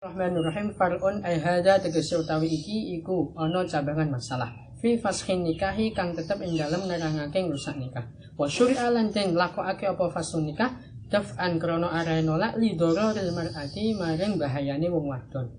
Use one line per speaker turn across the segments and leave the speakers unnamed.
Bismillahirrahmanirrahim. Far'un ay hada tegese utawi iki iku ana cabangan masalah fi fashin nikahi kang tetep ing dalem nerangake ngrusak nikah. Wa syur'a lan den lakokake apa fasun nikah daf'an krana arane nolak lidororil mar'ati maring bahayane wong wadon.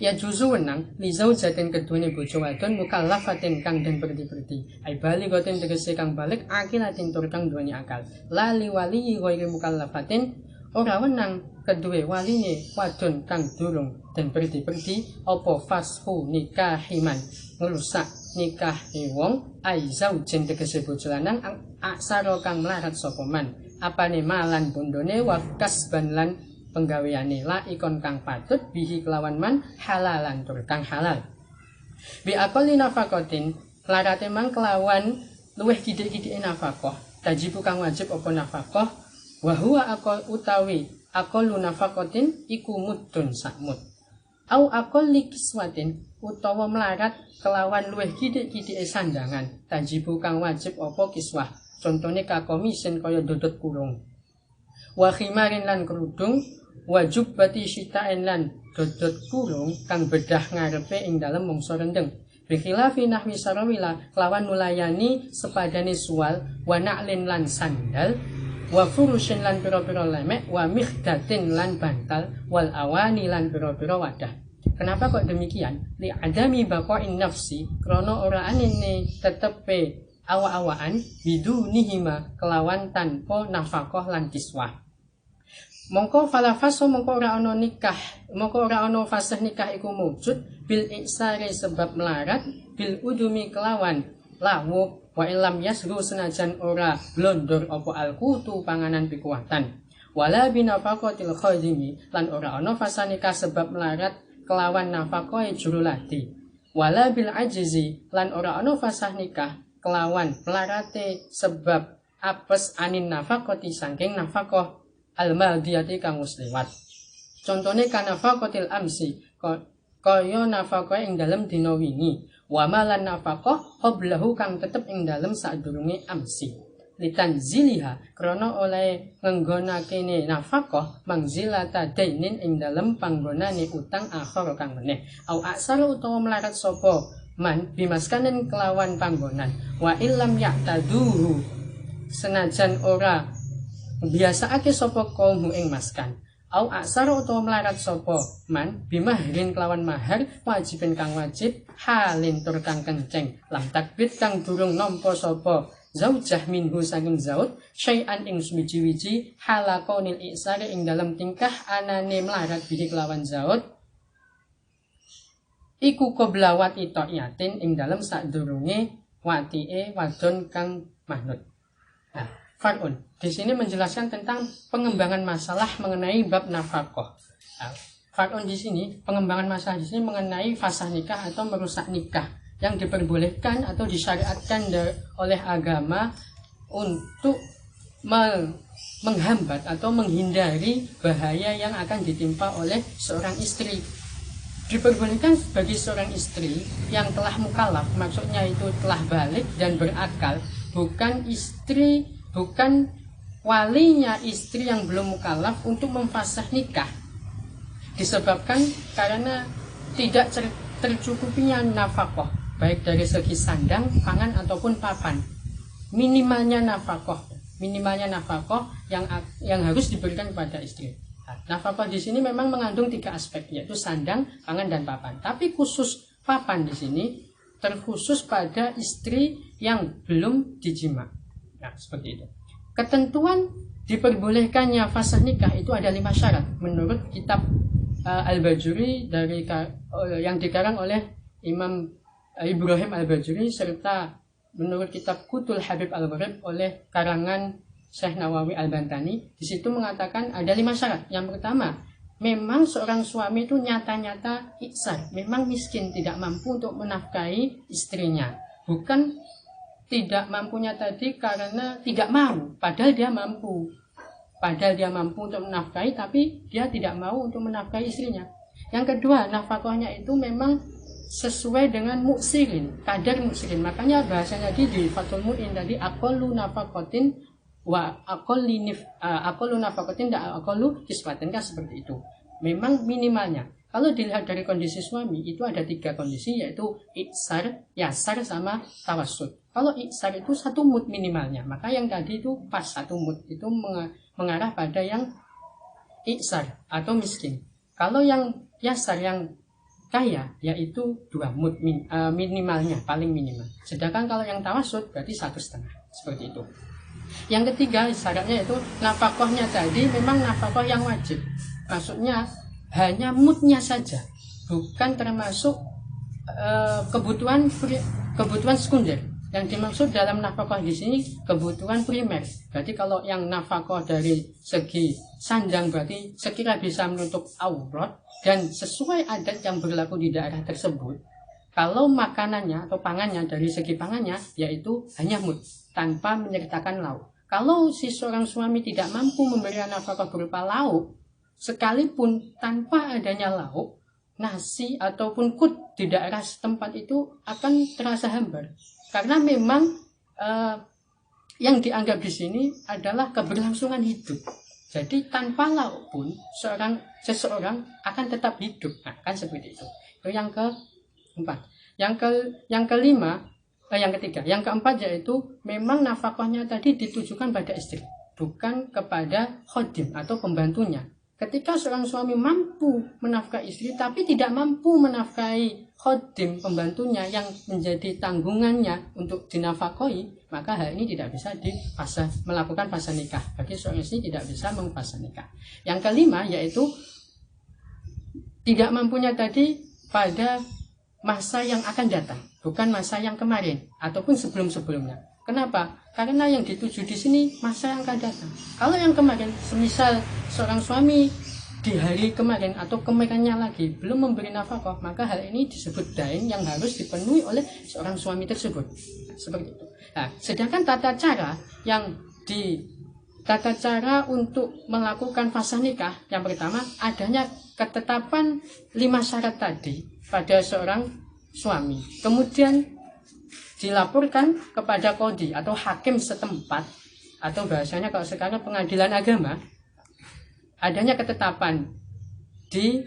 Ya juzu wenang li zaujatin keduane bojo wadon mukallafatin kang den perdi-perdi. Ai balighatin tegese kang balik akilatin tur kang duweni akal. La li wali ghairi mukallafatin ora wenang kedue waline wadon kang durung dan perdi-perdi apa fashu nikahiman ngrusak nikah wong ai zaujin tegese bojo lanang aksara kang melarat sapa man apane malan bondone wa kasban lan penggaweane la ikon kang patut bihi kelawan man halalan tur kang halal bi aqalli nafaqatin larate mang kelawan luwih kidik-kidike nafaqah tajibu kang wajib apa nafaqah wa huwa aqal utawi aqallu nafaqatin iku mudun sakmud au aqalli kiswatin utawa melarat kelawan luwih kidik-kidike sandangan tajibu kang wajib apa kiswah contone kakomisen kaya dodot kurung wa khimarin lan kerudung wajub bati syita'en lan dodot kurung kang bedah ngarepe ing dalem mangsa rendeng bikhilafi nahwi sarawila kelawan nulayani sepadane sual wa na'lin lan sandal wa furushin lan pira-pira lemek wa mikhdatin lan bantal wal awani lan pira-pira wadah. Kenapa kok demikian? Li adami baqa'in nafsi krana ora anene tetepe awa-awaan bidunihima kelawan tanpa nafkah lan kiswah. Mongko falafaso mongko ora ana nikah, mongko ora ana fasih nikah iku wujud bil iksari sebab melarat bil udumi kelawan lawuh wa ilam yasru senajan ora blondor apa alqutu panganan pikuwatan wala binafaqatil khadimi lan ora ana fasa nikah sebab melarat kelawan nafaqah jurulati wala bil ajizi lan ora ana fasah nikah kelawan melarate sebab apes anin nafaqati saking nafaqah al-madiyati kang wis liwat. Contone kanafaqatil amsi kaya nafaqah ing dalem dina wingi, wa malan nafaqah qablahu kang tetep ing dalem sadurunge amsi. Litanziliha krana oleh ngenggonake nafaqah mangzilata dainin ing dalem panggonane utang akhir kang meneh. Au aksar utawa melarat sapa man bimaskanen kelawan panggonan wa illam ya'taduhu senajan ora biasaake sapa kaum ing maskan au aksara utawa melarat sapa man bimahrin kelawan mahar wajibin kang wajib halin tur kang kenceng lam takbit kang durung nampa sapa zaujah minhu saking zaud syai'an ing suwiji-wiji halakonil iksari ing dalam tingkah anane melarat bihi kelawan zaud iku qoblawat itoyatin ing dalam sadurunge watike wadon kang mahnut. Far'un di sini menjelaskan tentang pengembangan masalah mengenai bab nafkah. Far'un di sini pengembangan masalah di sini mengenai fasah nikah atau merusak nikah yang diperbolehkan atau disyariatkan oleh agama untuk menghambat atau menghindari bahaya yang akan ditimpa oleh seorang istri. Diperbolehkan bagi seorang istri yang telah mukallaf, maksudnya itu telah balik dan berakal, bukan walinya istri yang belum mukallaf untuk memfasah nikah disebabkan karena tidak tercukupinya nafkah baik dari segi sandang, pangan ataupun papan. Minimalnya nafkah yang harus diberikan kepada istri. Nafkah di sini memang mengandung 3 aspek, yaitu sandang, pangan dan papan. Tapi khusus papan di sini terkhusus pada istri yang belum dijima. Nah, seperti itu. Ketentuan diperbolehkannya fasah nikah itu ada 5 syarat menurut kitab Al-Bajuri yang dikarang oleh Imam Ibrahim Al-Bajuri serta menurut kitab Qutul Habib Al-Gharib oleh karangan Syekh Nawawi Al-Bantani. Di situ mengatakan ada 5 syarat. Yang pertama, memang seorang suami itu nyata-nyata iksar, memang miskin, tidak mampu untuk menafkahi istrinya. Bukan tidak mampunya tadi karena tidak mau, padahal dia mampu untuk menafkahi, tapi dia tidak mau untuk menafkahi istrinya. Yang kedua, nafkahnya itu memang sesuai dengan muksirin, kadar muksirin. Makanya bahasanya di Fathul Mu'in tadi aqallu nafaqatin wa aqallu nafaqatin da aqallu kiswatin, kan seperti itu. memang minimalnya. Kalau dilihat dari kondisi suami itu ada 3 kondisi, yaitu iksar, yasar, sama tawassut. Kalau iksar itu 1 mud minimalnya, maka yang tadi itu pas 1 mud itu mengarah pada yang iksar atau miskin. Kalau yang yasar, yang kaya, yaitu 2 mud minimalnya, paling minimal. Sedangkan kalau yang tawassut berarti 1,5, seperti itu. Yang ketiga syaratnya yaitu nafkahnya tadi memang nafkah yang wajib. Maksudnya hanya mudnya saja, bukan termasuk kebutuhan sekunder. Yang dimaksud dalam nafkah di sini kebutuhan primer. Berarti kalau yang nafkah dari segi sandang berarti sekira bisa menutup aurat dan sesuai adat yang berlaku di daerah tersebut. Kalau makanannya atau pangannya dari segi pangannya yaitu hanya mud tanpa menyertakan lauk. Kalau si seorang suami tidak mampu memberikan nafkah berupa lauk, sekalipun tanpa adanya lauk, nasi ataupun kut di daerah setempat itu akan terasa hambar. Karena memang yang dianggap di sini adalah keberlangsungan hidup. Jadi tanpa lauk pun seseorang akan tetap hidup. Nah, kan seperti itu. Itu yang keempat. Yang ketiga. Yang keempat yaitu memang nafkahnya tadi ditujukan pada istri, bukan kepada khodim atau pembantunya. Ketika seorang suami mampu menafkahi istri tapi tidak mampu menafkahi khodim pembantunya yang menjadi tanggungannya untuk dinafkahi, maka hal ini tidak bisa melakukan fasa nikah. Bagi seorang istri tidak bisa mengfasa nikah. Yang kelima yaitu tidak mampunya tadi pada masa yang akan datang, bukan masa yang kemarin ataupun sebelum-sebelumnya. Kenapa? Karena yang dituju di sini masa yang akan datang. Kalau yang kemarin, semisal seorang suami di hari kemarin atau kemarinnya lagi belum memberi nafkah, maka hal ini disebut dain yang harus dipenuhi oleh seorang suami tersebut. Seperti itu. Nah, sedangkan tata cara untuk melakukan fasa nikah, yang pertama adanya ketetapan 5 syarat tadi pada seorang suami. Kemudian dilaporkan kepada qadhi atau hakim setempat, atau bahasanya kalau sekarang pengadilan agama, adanya ketetapan di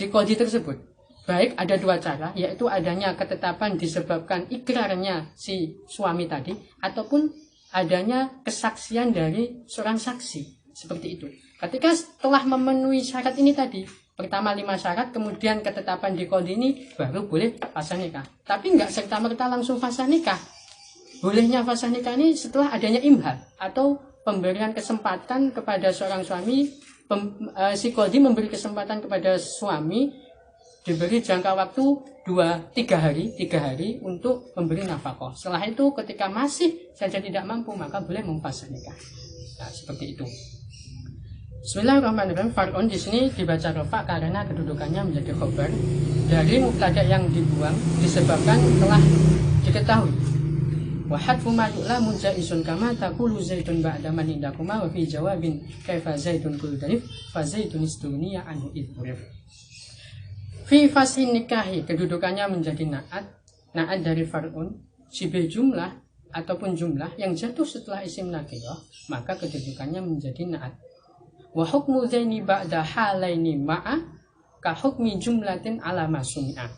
qadhi tersebut. Baik ada 2 cara, yaitu adanya ketetapan disebabkan ikrarnya si suami tadi, ataupun adanya kesaksian dari seorang saksi. Seperti itu. Ketika setelah memenuhi syarat ini tadi, pertama 5 syarat, kemudian ketetapan di qadhi ini baru boleh fasa nikah. Tapi enggak serta-merta langsung fasa nikah. Bolehnya fasa nikah ini setelah adanya imhal atau pemberian kesempatan kepada seorang suami. Si qadhi memberi kesempatan kepada suami, diberi jangka waktu 3 hari untuk memberi nafkah. Setelah itu ketika masih saja tidak mampu, maka boleh memfasa nikah. Nah, seperti itu. Bismillahirrahmanirrahim. Far'un di sini dibaca rafa karena kedudukannya menjadi khobar dari mubtada yang dibuang disebabkan telah diketahui. Wa hadfu ma yu'lamu jaizun kama taqulu zaidun ba'da man indakuma wa fi jawabin kaifa zaidun kuldarif fa zaidun istughniya anhu idhurif. Fi fashin nikahi kedudukannya menjadi na'at dari far'un sibih jumlah ataupun jumlah yang jatuh setelah isim nakirah, maka kedudukannya menjadi na'at. Wa hukmu zaini ba'da halaini ma'a ka hukmi jumlatin ala masumi'ah.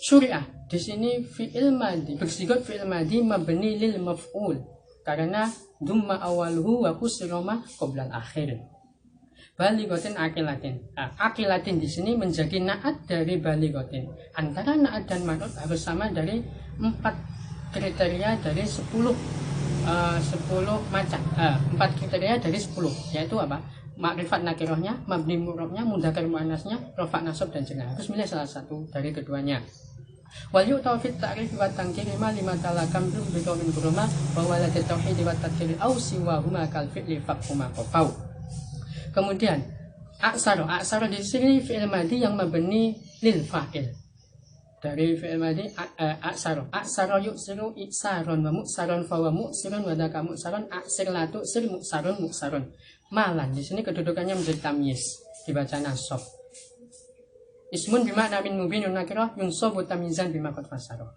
Syuri'ah di sini fi'il madhi bersigot fi'il madhi mabni lil maf'ul karena dumma awaluhu wa kusira ma qabla al-akhir. Balighatin akilatin. Akilatin di sini menjadi na'at dari balighatin. Antara na'at dan man'ut harus sama dari 4 kriteria dari 10 macam 4 kriteria dari 10, yaitu apa? Makrifat nakirahnya, mabni mu'rabnya, mudzakkar muannasnya, rafa nasab dan jerah. Harus milih salah satu dari keduanya. Wal yu'tafit ta'rif wa tankiri ma lima talakam bi qawmin kurma wa walad tauhid wa tadkir au siwa huma kal fi'li faquma qafau. Kemudian aksara di sini fi'il madhi yang mabni lil fa'il. Dari fi'il madhi aksara yuksiru iksaron wa muksaron fa wa muksirun wa dzaka muksaron aksir la tuksir muksaron. Malan di sini kedudukannya menjadi tamyiz, dibaca nasab. Ismun bimakna min mubinun nakirah yunsabu tamyizan bima qad fasara.